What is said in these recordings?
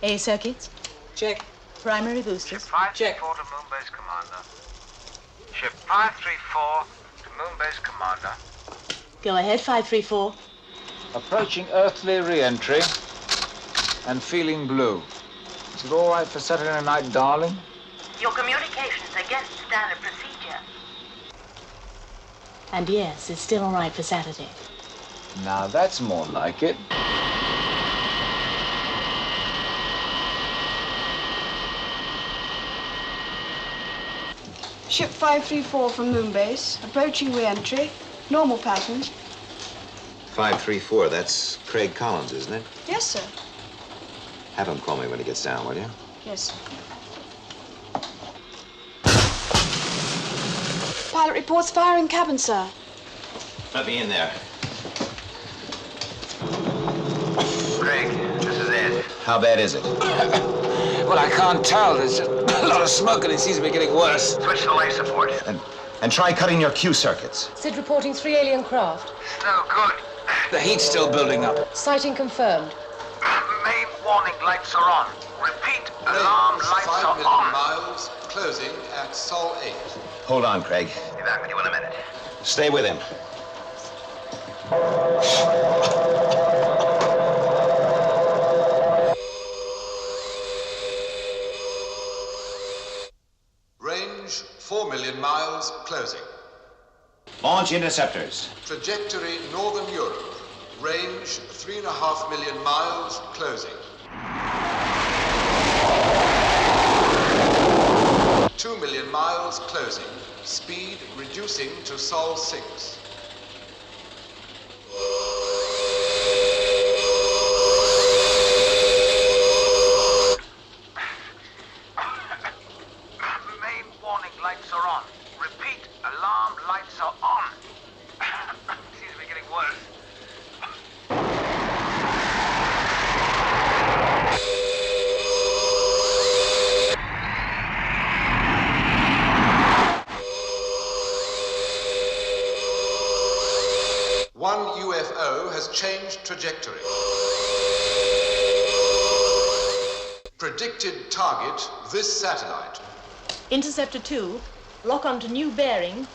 A circuits? Check. Primary boosters? Ship 534 Check. to Moon Base Commander. Ship 534 to Moon Base Commander. Go ahead, 534. Approaching earthly re-entry and feeling blue. Is it all right for Saturday night, darling? Your communications against standard procedure. And yes, it's still all right for Saturday. Now that's more like it. Ship 534 from Moonbase, approaching re-entry, normal patterns. 534, that's Craig Collins, isn't it? Yes, sir. Have him call me when he gets down, will you? Yes, sir. Pilot reports fire in cabin, sir. Let me in there. Craig, this is Ed. How bad is it? Well, I can't tell. There's just a lot of smoke and it seems to be getting worse. Switch to life support. And try cutting your Q circuits. Sid reporting 3 alien craft. No good. The heat's still building up. Sighting confirmed. Main warning lights are on. Repeat, alarm lights are on. miles, closing at Sol 8. Hold on, Craig. Be back with you in a minute. Stay with him. Range 4 million miles, closing. Launch interceptors. Trajectory Northern Europe. Range 3.5 million miles, closing. 2 million miles, closing. Speed reducing to Sol 6. Main warning lights are on. Repeat, alarm lights are on. Seems to be getting worse. One UFO has changed trajectory. Predicted target, this satellite. Interceptor 2, lock onto new bearing.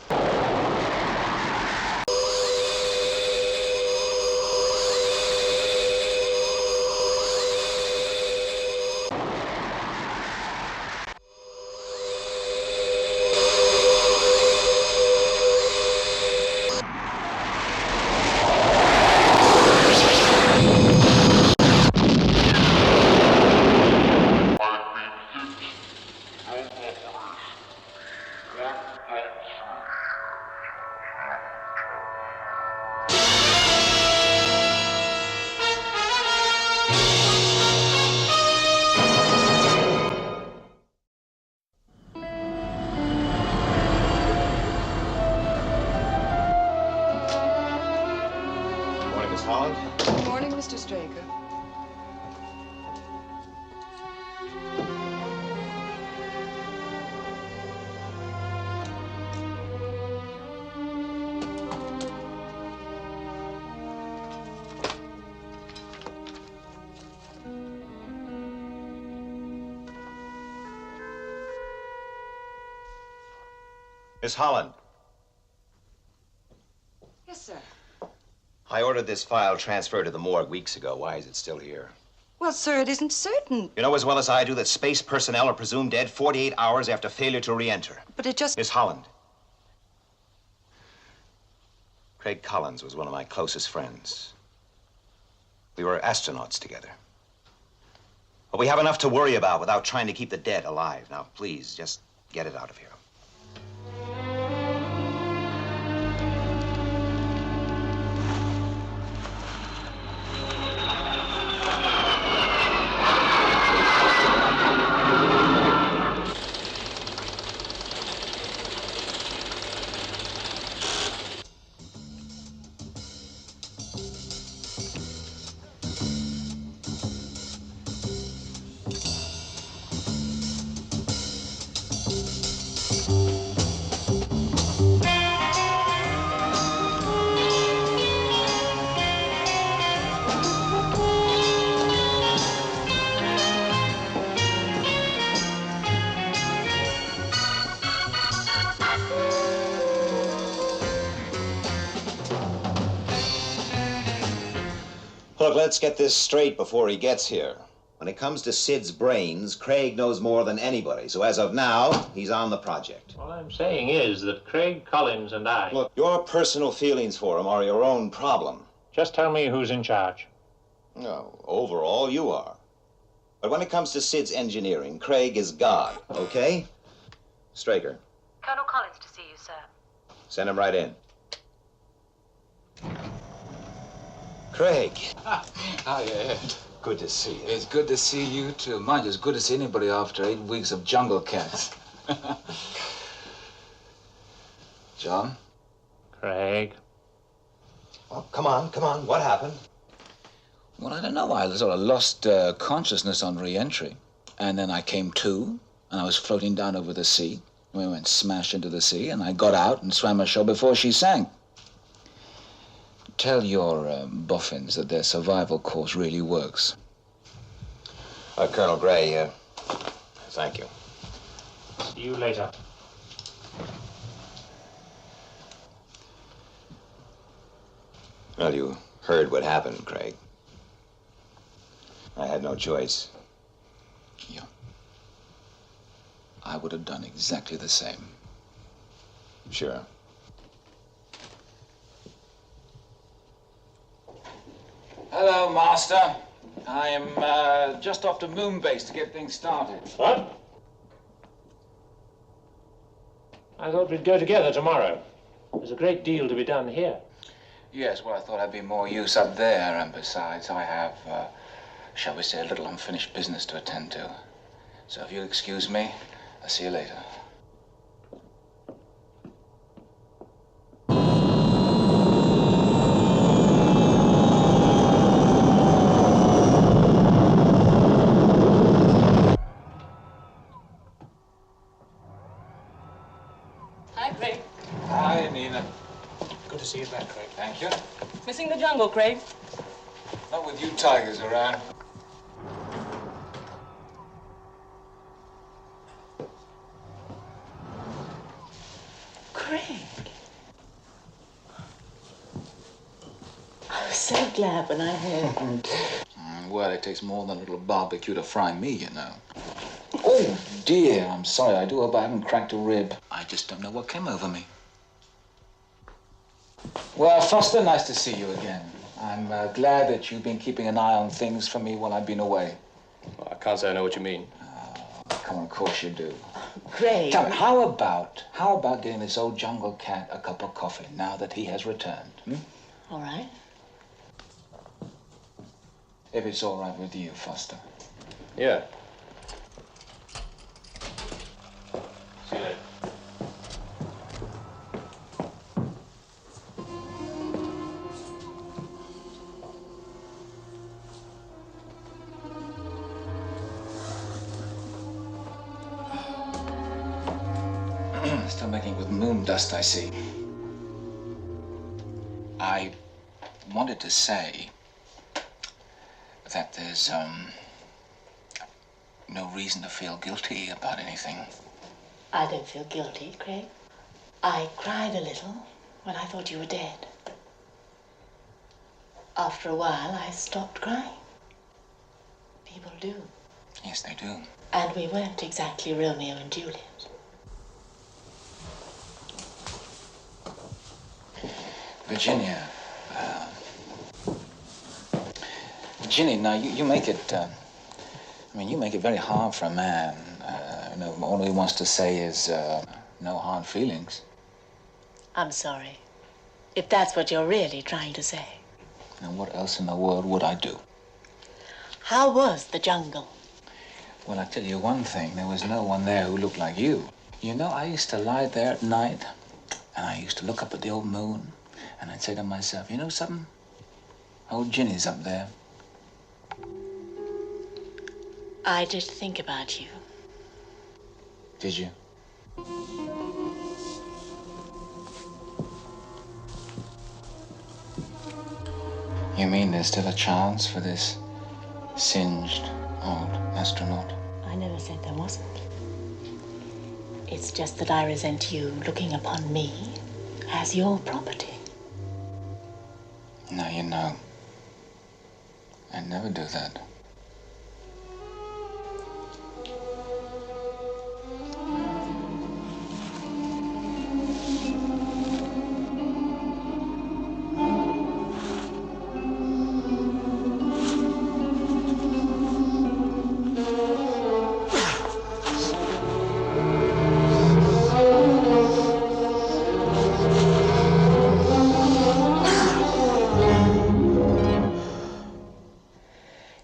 Morning, Miss Holland. Good morning, Mr. Straker. Miss Holland, Yes, sir. I ordered this file transferred to the morgue weeks ago. Why is it still here? Well, sir, it isn't certain. You know as well as I do that space personnel are presumed dead 48 hours after failure to re-enter. But it just... Miss Holland. Craig Collins was one of my closest friends. We were astronauts together. But we have enough to worry about without trying to keep the dead alive. Now, please, just get it out of here. Look, let's get this straight before he gets here. When it comes to Sid's brains, Craig knows more than anybody. So as of now, he's on the project. All I'm saying is that Craig Collins and I... Look, your personal feelings for him are your own problem. Just tell me who's in charge. No, overall, you are. But when it comes to Sid's engineering, Craig is God, okay? Straker. Colonel Collins to see you, sir. Send him right in. Craig. Hi, Ed. Good to see you. It's good to see you, too. Mind you, it's good to see anybody after 8 weeks of jungle cats. John? Craig. Oh, come on. What happened? Well, I don't know. I sort of lost consciousness on re-entry. And then I came to, and I was floating down over the sea. We went smash into the sea, and I got out and swam ashore before she sank. Tell your boffins that their survival course really works. Colonel Gray, thank you. See you later. Well, you heard what happened, Craig. I had no choice. Yeah. I would have done exactly the same. Sure. Hello, Master. I am just off to Moonbase to get things started. What? I thought we'd go together tomorrow. There's a great deal to be done here. Yes, well, I thought I'd be more use up there, and besides, I have, shall we say, a little unfinished business to attend to. So if you'll excuse me, I'll see you later. Hi, Craig. Hi, Nina. Good to see you back, Craig. Thank you. Missing the jungle, Craig? Not with you tigers around. Craig. I was so glad when I heard. Well, it takes more than a little barbecue to fry me, you know. Oh, dear, I'm sorry. I do hope I haven't cracked a rib. I just don't know what came over me. Well, Foster, nice to see you again. I'm glad that you've been keeping an eye on things for me while I've been away. Well, I can't say I know what you mean. Come on, of course you do. Craig. Tell me, how about getting this old jungle cat a cup of coffee now that he has returned? All right. If it's all right with you, Foster. Yeah. See you later. Still making with moon dust, I see. I wanted to say that there's, no reason to feel guilty about anything. I don't feel guilty, Craig. I cried a little when I thought you were dead. After a while, I stopped crying. People do. Yes, they do. And we weren't exactly Romeo and Juliet. Virginia, now you make it, you make it very hard for a man. All he wants to say is, no hard feelings. I'm sorry. If that's what you're really trying to say. And what else in the world would I do? How was the jungle? Well, I tell you one thing, there was no one there who looked like you. You know, I used to lie there at night, and I used to look up at the old moon, and I'd say to myself, you know something? Old Ginny's up there. I did think about you. Did you? You mean there's still a chance for this singed old astronaut? I never said there wasn't. It's just that I resent you looking upon me as your property. Now you know. I'd never do that.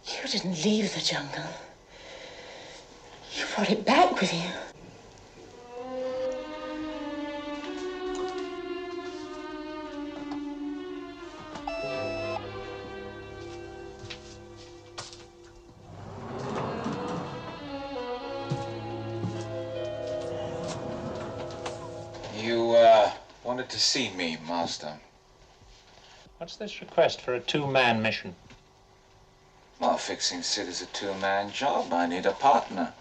You didn't leave the jungle. You brought it back with you. You, wanted to see me, Master. What's this request for a two-man mission? Well, fixing Sid is a two-man job. I need a partner.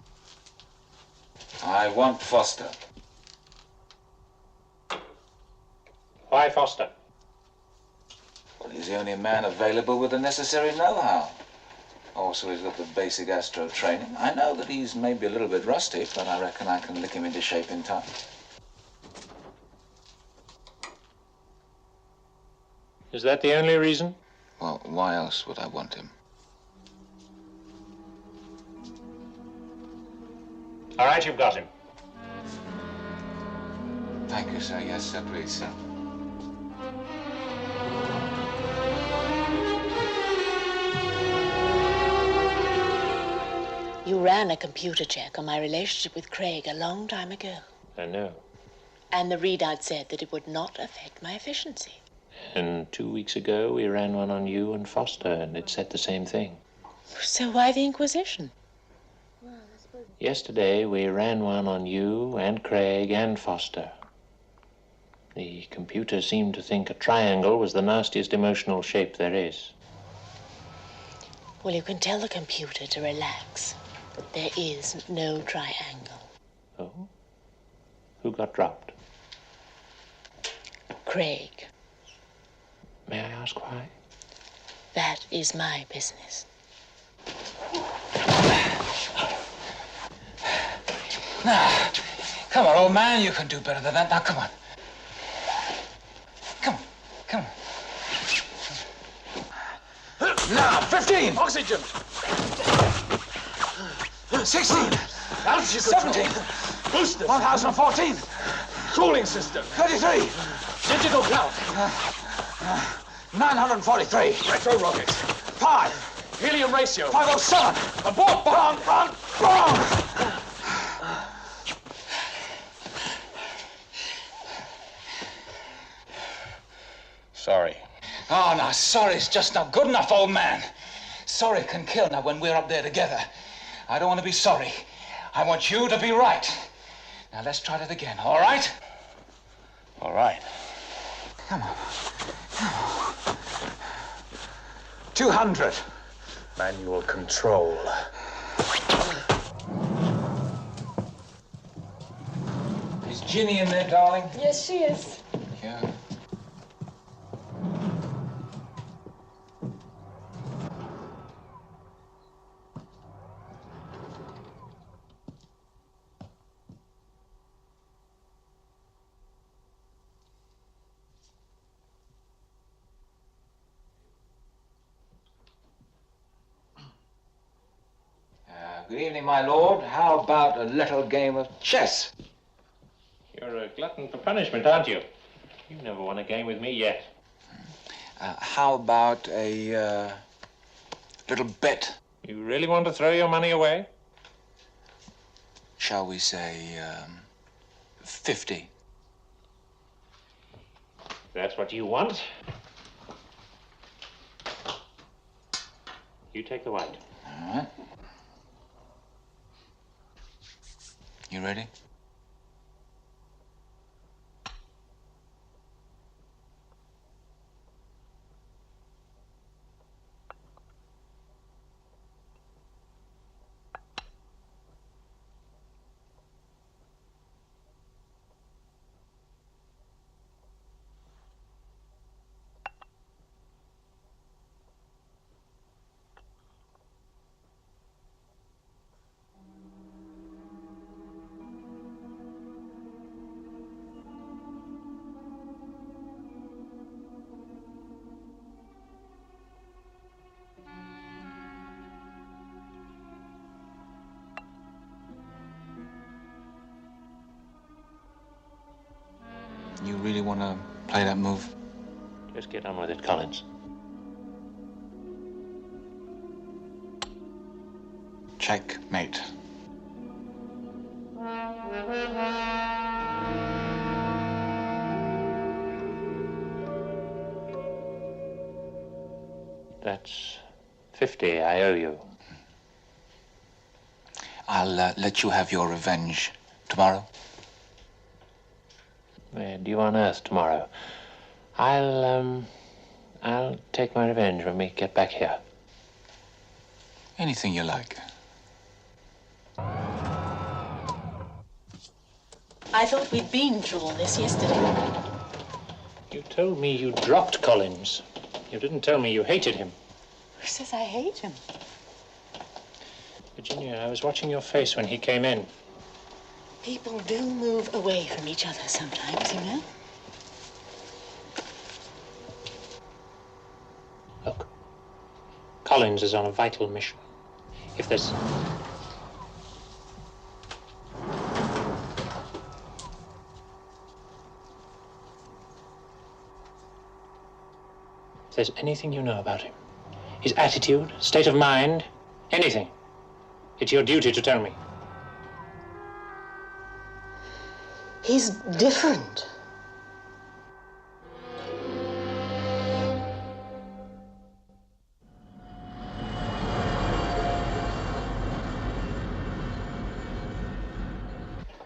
I want Foster. Why Foster? Well, he's the only man available with the necessary know-how. Also, he's got the basic astro training. I know that he's maybe a little bit rusty, but I reckon I can lick him into shape in time. Is that the only reason? Well, why else would I want him? All right, you've got him. Thank you, sir. Yes, sir, please, sir. You ran a computer check on my relationship with Craig a long time ago. I know. And the readout said that it would not affect my efficiency. And 2 weeks ago, we ran one on you and Foster, and it said the same thing. So why the Inquisition? Yesterday, we ran one on you and Craig and Foster. The computer seemed to think a triangle was the nastiest emotional shape there is. Well, you can tell the computer to relax. But there is no triangle. Oh? Who got dropped? Craig. May I ask why? That is my business. Now, come on, old man, you can do better than that. Now, come on. Come on, come on. Now, 15. Oxygen! 16. Altitude 17. Boosters! 1014. Cooling system! 33. Digital clock! 943. Retro rockets! 5. Helium ratio! 507. Abort! Wrong. Sorry. Oh, now, sorry's just not good enough, old man. Sorry can kill now when we're up there together. I don't want to be sorry. I want you to be right. Now, let's try that again, all right? All right. Come on. Come on. 200. Manual control. Is Ginny in there, darling? Yes, she is. Yeah. Good evening, my lord. How about a little game of chess? You're a glutton for punishment, aren't you? You never won a game with me yet. How about a little bet? You really want to throw your money away? Shall we say 50? That's what you want. You take the white. All right. You ready? You really want to play that move? Just get on with it, Collins. Checkmate. That's 50 I owe you. I'll let you have your revenge tomorrow. Where do you on Earth tomorrow? I'll take my revenge when we get back here. Anything you like. I thought we'd been through all this yesterday. You told me you dropped Collins. You didn't tell me you hated him. Who says I hate him? Virginia, I was watching your face when he came in. People do move away from each other sometimes, you know? Look, Collins is on a vital mission. If there's... If there's anything you know about him, his attitude, state of mind, anything, it's your duty to tell me. He's different.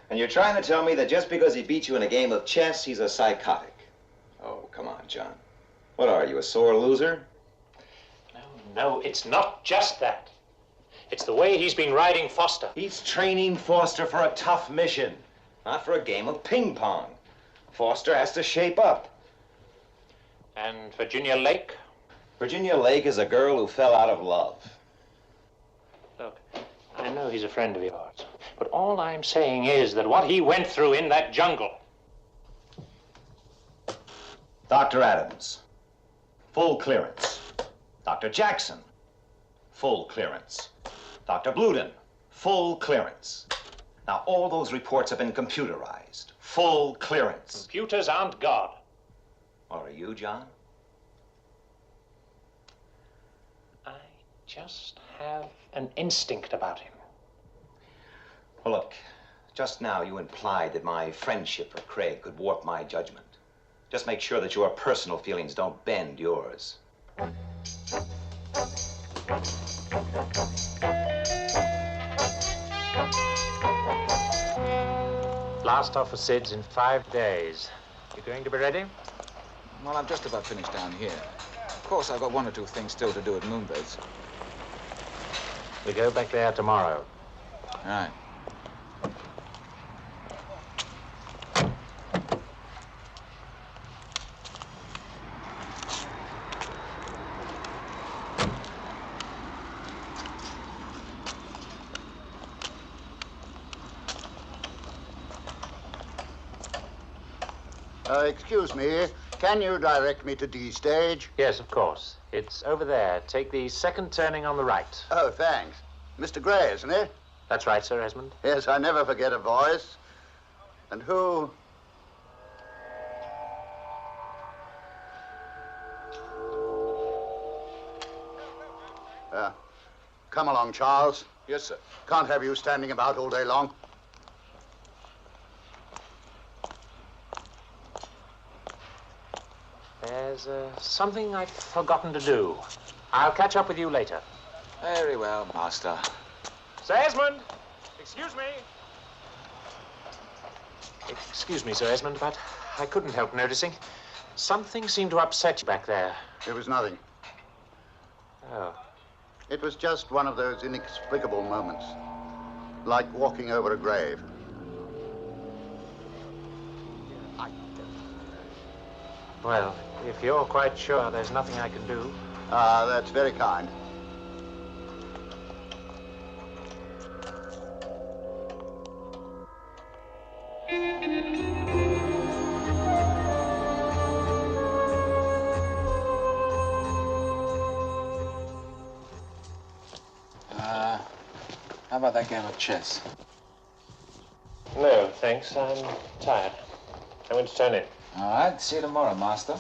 And you're trying to tell me that just because he beat you in a game of chess, he's a psychotic? Oh, come on, John. What are you, a sore loser? No, it's not just that. It's the way he's been riding Foster. He's training Foster for a tough mission, not for a game of ping pong. Foster has to shape up. And Virginia Lake? Virginia Lake is a girl who fell out of love. Look, I know he's a friend of yours, but all I'm saying is that what he went through in that jungle... Dr. Adams, full clearance. Dr. Jackson, full clearance. Dr. Bluden, full clearance. Now, all those reports have been computerized. Full clearance. Computers aren't God. Or are you, John? I just have an instinct about him. Well, look, just now you implied that my friendship for Craig could warp my judgment. Just make sure that your personal feelings don't bend yours. Blast off for SIDS in 5 days. You going to be ready? Well, I'm just about finished down here. Of course, I've got 1 or 2 things still to do at Moonbase. We go back there tomorrow. Right. Excuse me, can you direct me to D stage? Yes, of course. It's over there. Take the second turning on the right. Oh, thanks. Mr. Gray, isn't it? That's right, Sir Esmond. Yes, I never forget a voice. And who? Come along, Charles. Yes, sir. Can't have you standing about all day long. There's something I've forgotten to do. I'll catch up with you later. Very well, Master. Sir Esmond! Excuse me! Excuse me, Sir Esmond, but I couldn't help noticing. Something seemed to upset you back there. It was nothing. Oh. It was just one of those inexplicable moments. Like walking over a grave. Well, if you're quite sure there's nothing I can do... That's very kind. How about that game of chess? No, thanks. I'm tired. I went to turn in. All right, see you tomorrow, Master.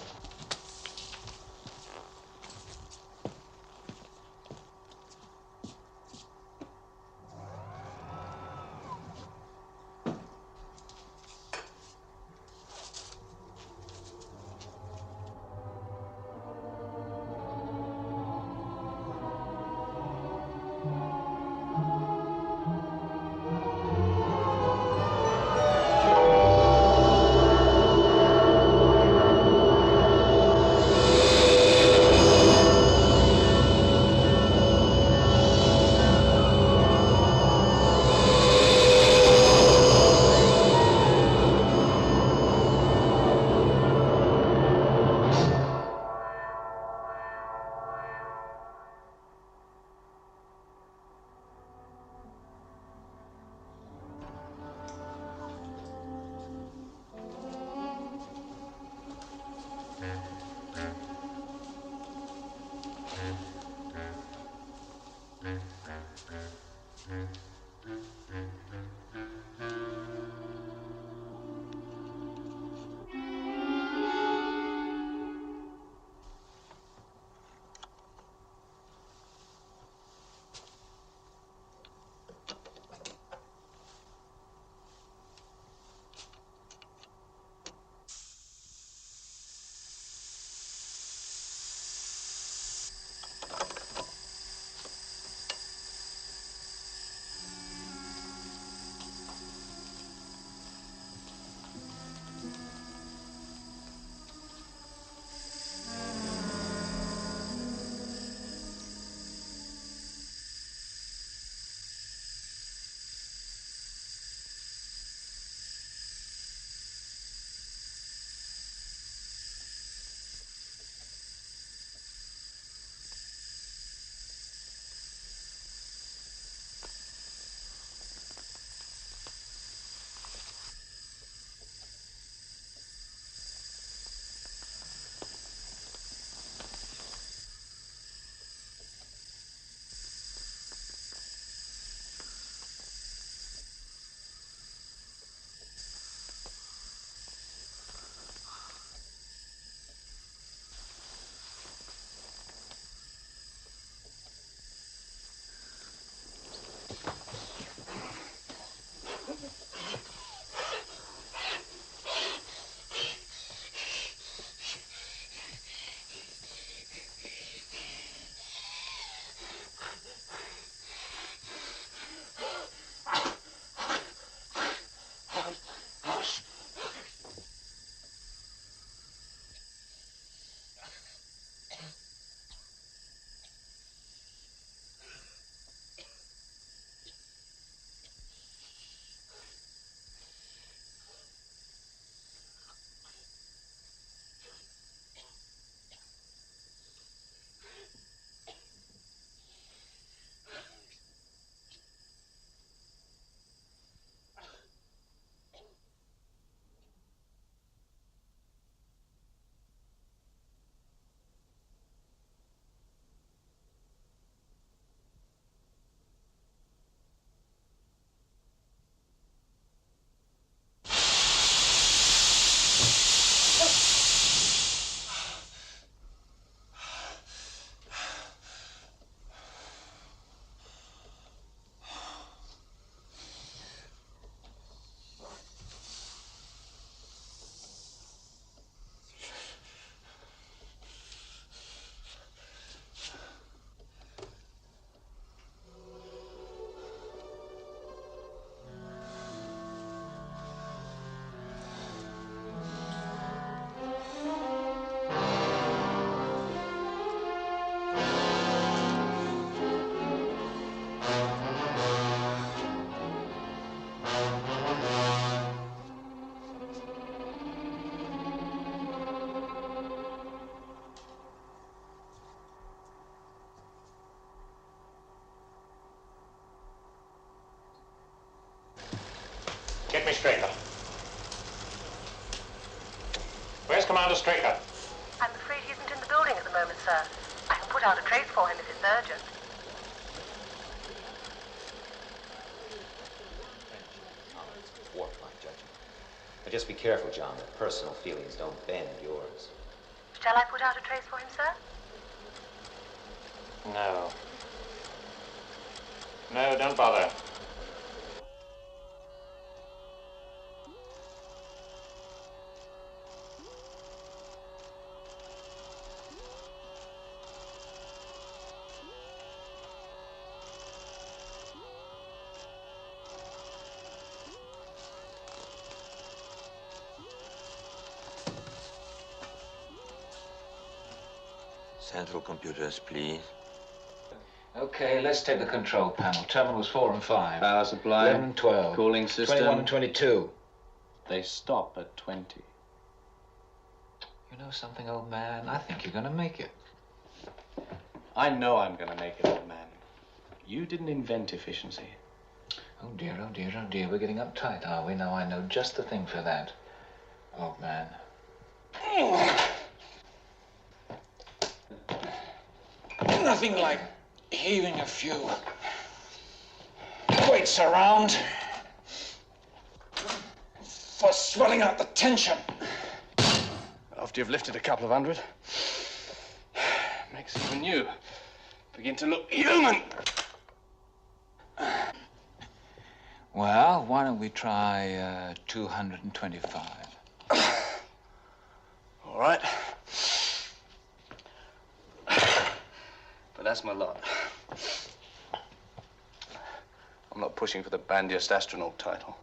Get me Straker. Where's Commander Straker? I'm afraid he isn't in the building at the moment, sir. I can put out a trace for him if it's urgent. just be careful, John, that personal feelings don't bend yours. Shall I put out a trace for him, sir? No. No, don't bother. Central computers, please. Okay, let's take the control panel. Terminals 4 and 5. Power supply. 11 and 12. Cooling system. 21 and 22. They stop at 20. You know something, old man? I think you're gonna make it. I know I'm gonna make it, old man. You didn't invent efficiency. Oh dear, oh dear, oh dear. We're getting uptight, are we? Now I know just the thing for that, old man. Nothing like heaving a few weights around for swelling out the tension. After you've lifted a couple of hundred, makes even you begin to look human. Well, why don't we try 225? All right. But that's my lot. I'm not pushing for the bandiest astronaut title.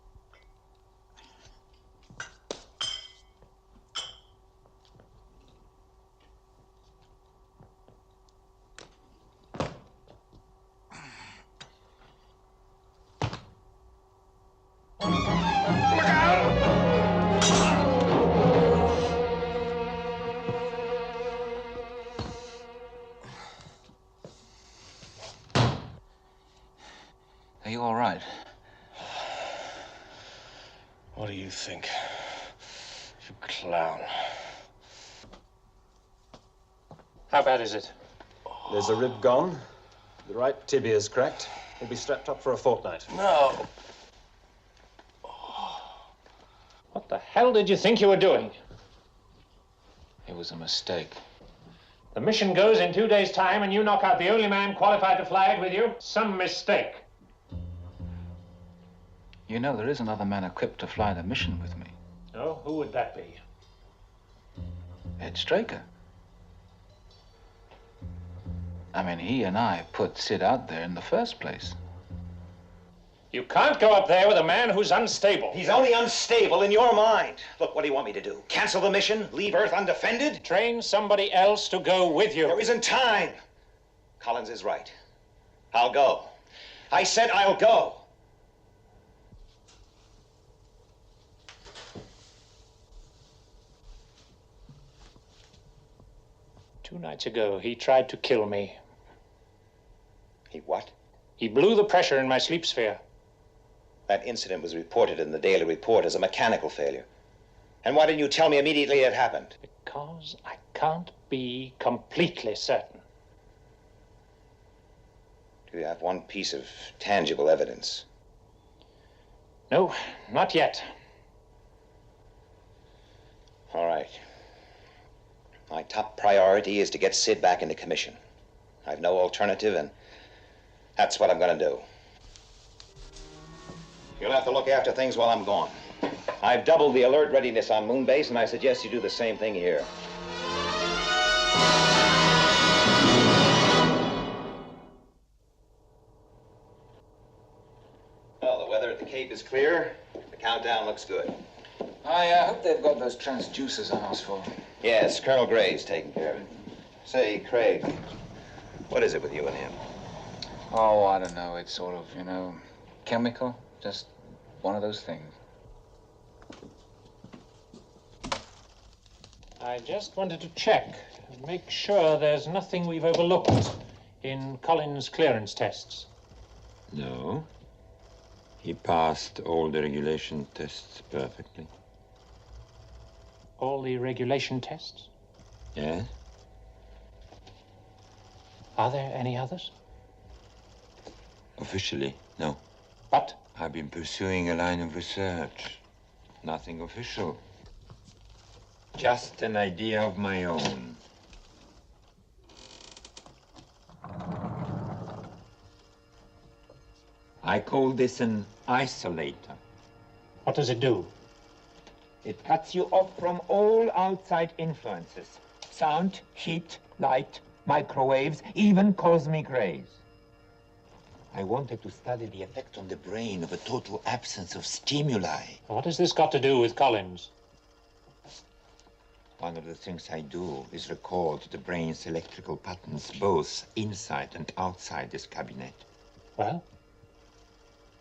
Are you all right? What do you think? You clown. How bad is it? There's a rib gone. The right tibia's cracked. He'll be strapped up for a fortnight. No. What the hell did you think you were doing? It was a mistake. The mission goes in 2 days' time, and you knock out the only man qualified to fly it with you? Some mistake. You know, there is another man equipped to fly the mission with me. Oh, who would that be? Ed Straker. I mean, he and I put Sid out there in the first place. You can't go up there with a man who's unstable. He's only unstable in your mind. Look, what do you want me to do? Cancel the mission? Leave Earth undefended? Train somebody else to go with you. There isn't time. Collins is right. I'll go. I said I'll go. 2 nights ago, he tried to kill me. He what? He blew the pressure in my sleep sphere. That incident was reported in the Daily Report as a mechanical failure. And why didn't you tell me immediately it happened? Because I can't be completely certain. Do you have one piece of tangible evidence? No, not yet. All right. My top priority is to get Sid back into commission. I've no alternative, and that's what I'm going to do. You'll have to look after things while I'm gone. I've doubled the alert readiness on Moonbase, and I suggest you do the same thing here. Well, the weather at the Cape is clear. The countdown looks good. I hope they've got those transducers I asked for. Yes, Colonel Gray's taking care of it. Say, Craig, what is it with you and him? Oh, I don't know. It's sort of, you know, chemical. Just one of those things. I just wanted to check and make sure there's nothing we've overlooked in Collins' clearance tests. No. He passed all the regulation tests perfectly. All the regulation tests? Yes? Are there any others? Officially, no. But? I've been pursuing a line of research Nothing official. Just an idea of my own. I call this an isolator. What does it do? It cuts you off from all outside influences. Sound, heat, light, microwaves, even cosmic rays. I wanted to study the effect on the brain of a total absence of stimuli. What has this got to do with Collins? One of the things I do is record the brain's electrical patterns, both inside and outside this cabinet. Well?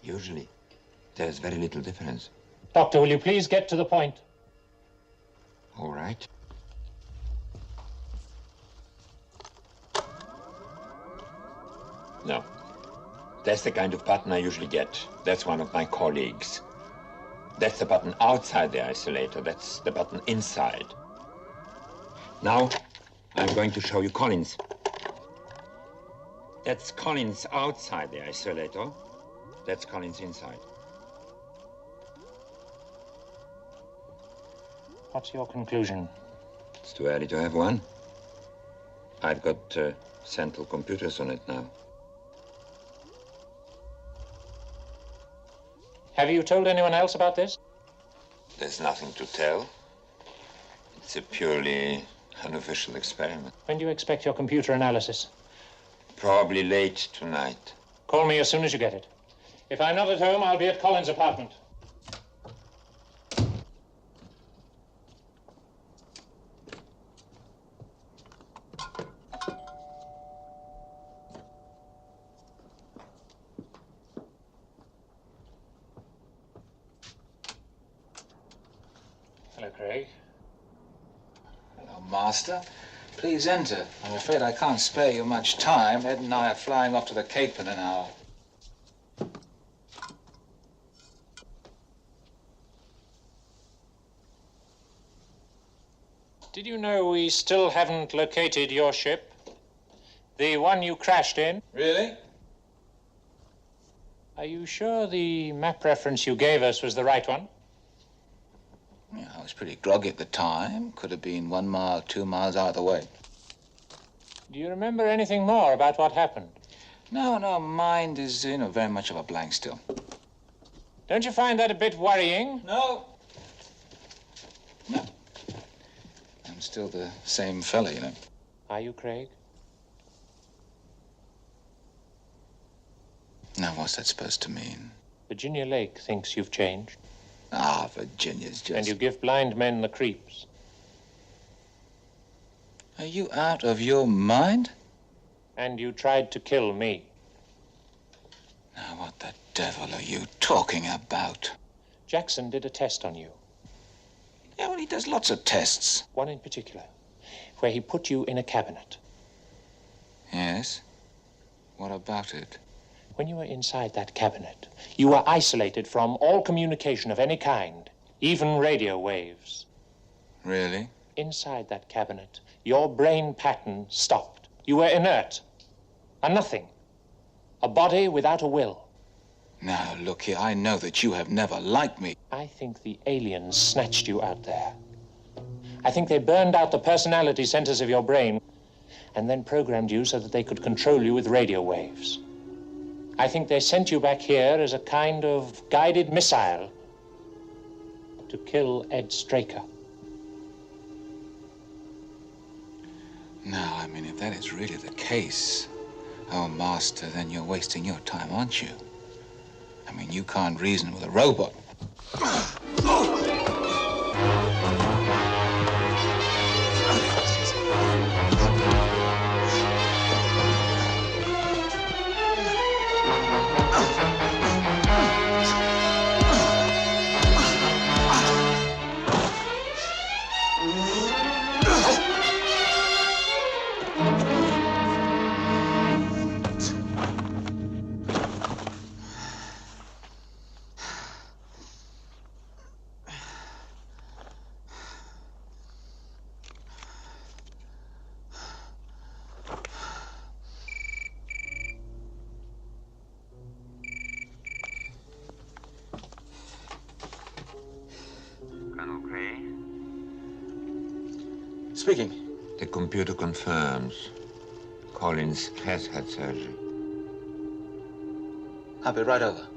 Usually, there's very little difference. Doctor, will you please get to the point? All right. No. That's the kind of pattern I usually get. That's one of my colleagues. That's the button outside the isolator. That's the button inside. Now, I'm going to show you Collins. That's Collins outside the isolator. That's Collins inside. What's your conclusion? It's too early to have one. I've got central computers on it now. Have you told anyone else about this? There's nothing to tell. It's a purely unofficial experiment. When do you expect your computer analysis? Probably late tonight. Call me as soon as you get it. If I'm not at home, I'll be at Collins' apartment. Hello, Craig. Hello, Master. Please enter. I'm afraid I can't spare you much time. Ed and I are flying off to the Cape in an hour. Did you know we still haven't located your ship? The one you crashed in? Really? Are you sure the map reference you gave us was the right one? Yeah, I was pretty groggy at the time. Could have been 1 mile, 2 miles out of the way. Do you remember anything more about what happened? No, mind is, very much of a blank still. Don't you find that a bit worrying? No. I'm still the same fella, Are you, Craig? Now, what's that supposed to mean? Virginia Lake thinks you've changed. Ah, Virginia's just... And you give blind men the creeps. Are you out of your mind? And you tried to kill me. Now, what the devil are you talking about? Jackson did a test on you. Yeah, well, he does lots of tests. One in particular, where he put you in a cabinet. Yes? What about it? When you were inside that cabinet, you were isolated from all communication of any kind, even radio waves. Really? Inside that cabinet, your brain pattern stopped. You were inert, a nothing, a body without a will. Now, look here, I know that you have never liked me. I think the aliens snatched you out there. I think they burned out the personality centers of your brain and then programmed you so that they could control you with radio waves. I think they sent you back here as a kind of guided missile to kill Ed Straker. Now, if that is really the case, oh, Master, then you're wasting your time, aren't you? You can't reason with a robot. Speaking. The computer confirms Collins has had surgery. I'll be right over.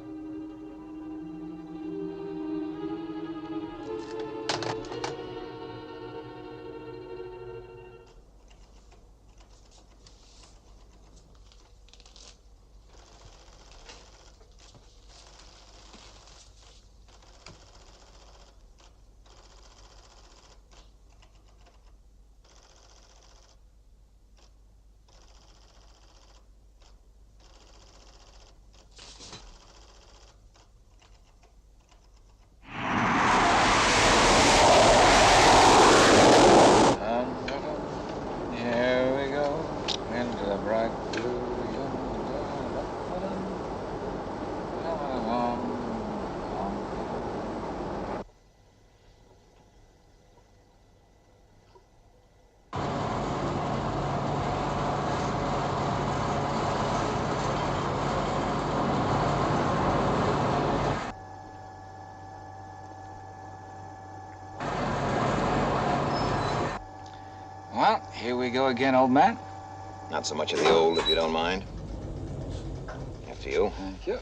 Well, here we go again, old man. Not so much of the old, if you don't mind. After you. Thank you.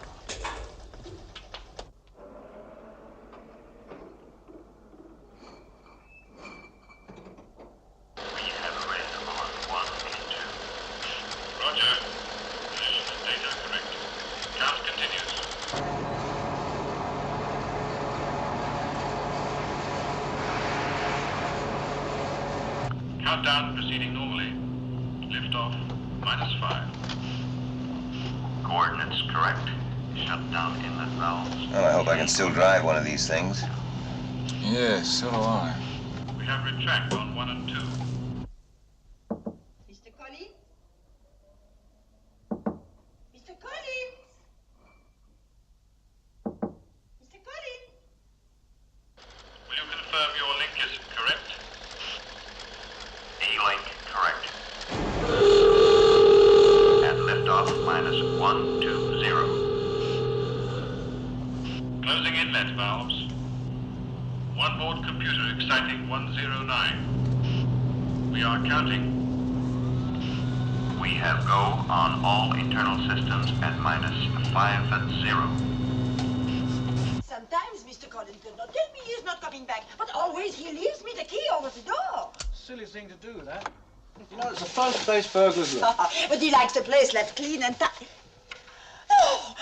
Countdown proceeding normally. Liftoff, -5. Coordinates correct. Shut down inlet valves. Well, I hope I can still drive one of these things. Yes, so do I. We have retract on 1 and 2. Mr. Collins? Mr. Collins? Mr. Collins? Will you confirm your link is correct? E-link correct. And liftoff -120. Closing inlet valves. Onboard computer exciting 109. We are counting. We have go on all internal systems at -50. Sometimes Mr. Collins does not tell me he is not coming back, but always he leaves me the key over the door. Silly thing to do, that. You know, it's a fun place burglars look. But he likes the place left clean and tidy. Oh!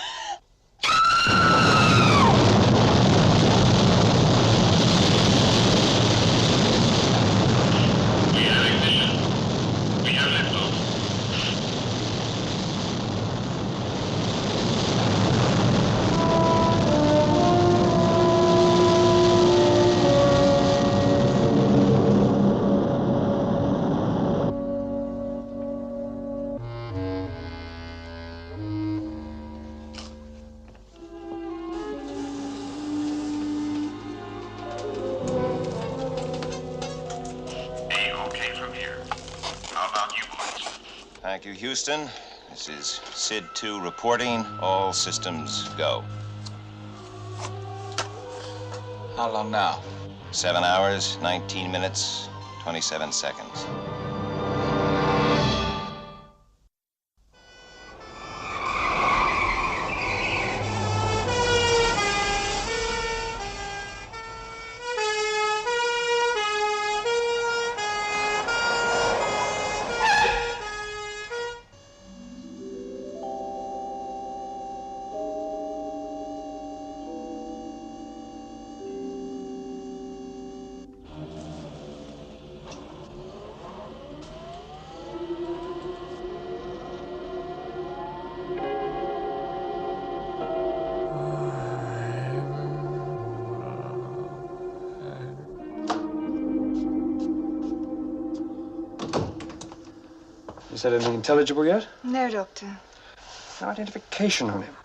We have ignition. We have liftoff. Thank you, Houston. This is SID 2 reporting. All systems go. How long now? 7 hours, 19 minutes, 27 seconds. You said anything intelligible yet? No, Doctor. No identification on him.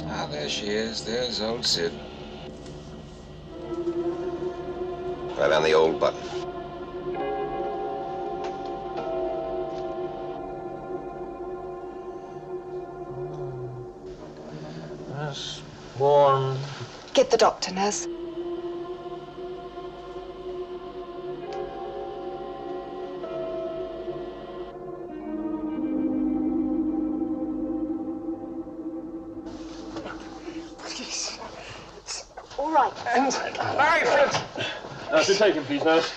Ah, there she is. There's old Sid. Right on the old button. Warm. Get the doctor, nurse. Please. All right. And Nurse, you take him, please, nurse.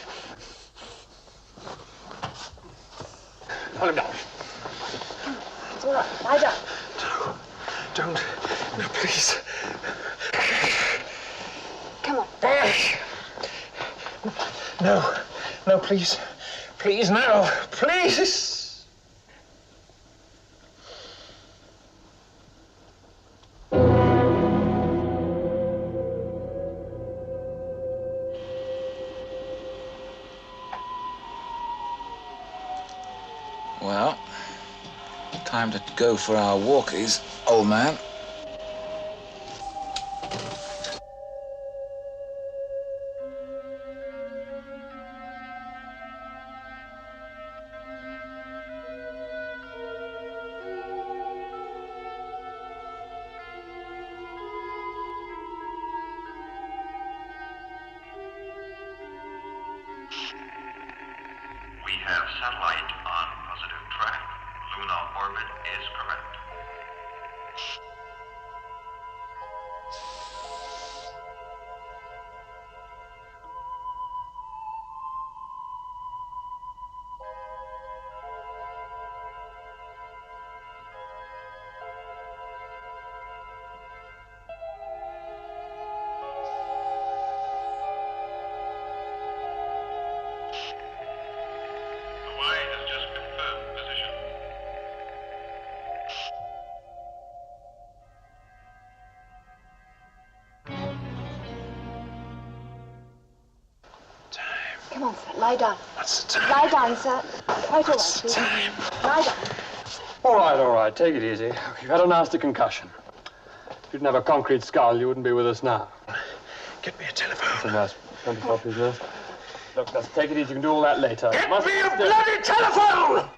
Hold him down. It's all right. Lie down. Don't. No, please. Come on. No. No, please. Please, no. Please. Well, time to go for our walkies, old man. We have satellite on positive track. Lunar orbit is correct. Hawaii has just confirmed position. Come on, sir. Lie down. What's the time? Lie down, sir. Quite all right, please. Lie down. All right. Take it easy. You've had a nasty concussion. If you didn't have a concrete skull, you wouldn't be with us now. Get me a telephone. Listen, nurse. 24, please, nurse. Look, let's take it easy. You can do all that later. Get me a bloody telephone!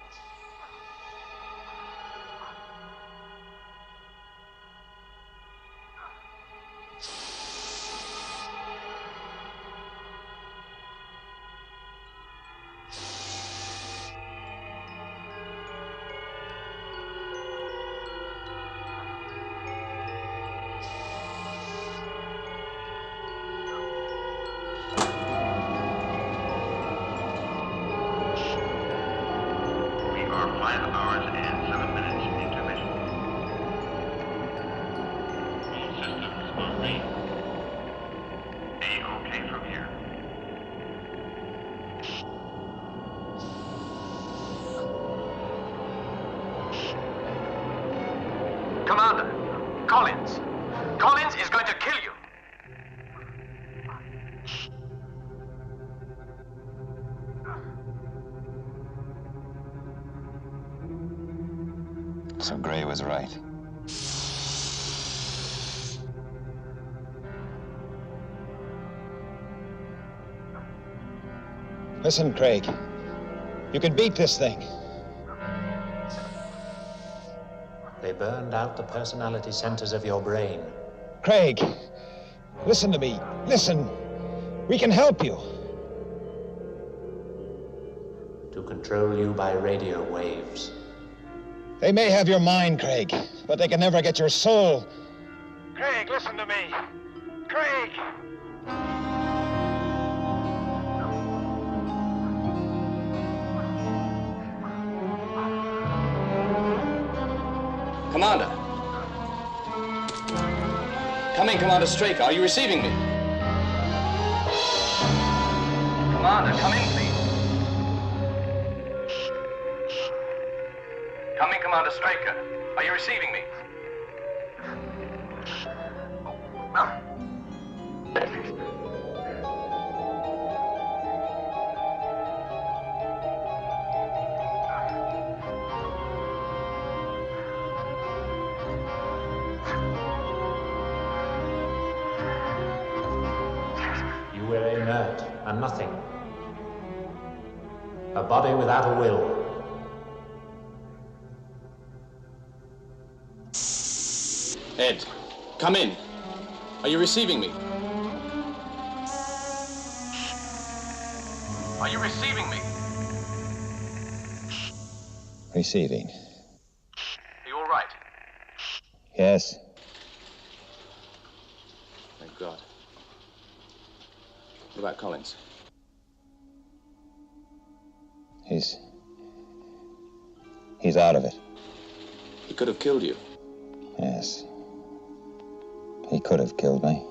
We are 5 hours and 7 minutes into mission. All systems are green. A-OK from here. Commander, Collins. Collins is going to kill you. So Gray was right. Listen, Craig. You can beat this thing. They burned out the personality centers of your brain. Craig, listen to me. Listen. We can help you. To control you by radio waves. They may have your mind, Craig, but they can never get your soul. Craig, listen to me. Craig! Commander. Come in, Commander Straker. Are you receiving me? Commander, come in, please. Come in, Commander Straker. Are you receiving me? You were inert, a nothing. A body without a will. Ed, come in. Are you receiving me? Are you receiving me? Receiving. Are you all right? Yes. Thank God. What about Collins? He's out of it. He could have killed you. Yes. He could have killed me.